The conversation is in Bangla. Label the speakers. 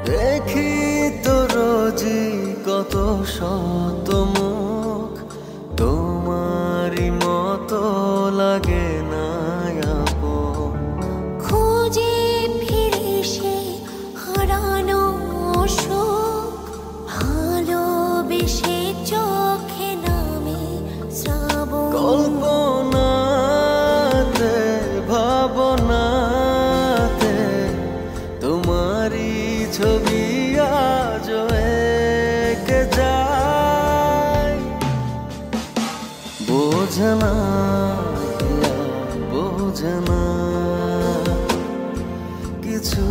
Speaker 1: দেখি তো রোজই কত শত মুখ, তোমারই মতো লাগে না আপন।
Speaker 2: খুঁজে ফিরে সে হারানো সুখ, ভালোবেসে চোখে নামে শ্রাবণ।
Speaker 1: কল্পনাতে ভাবনাতে তোমারই ছবি আজ এঁকে যায়। বোঝে না বোঝে না কিছু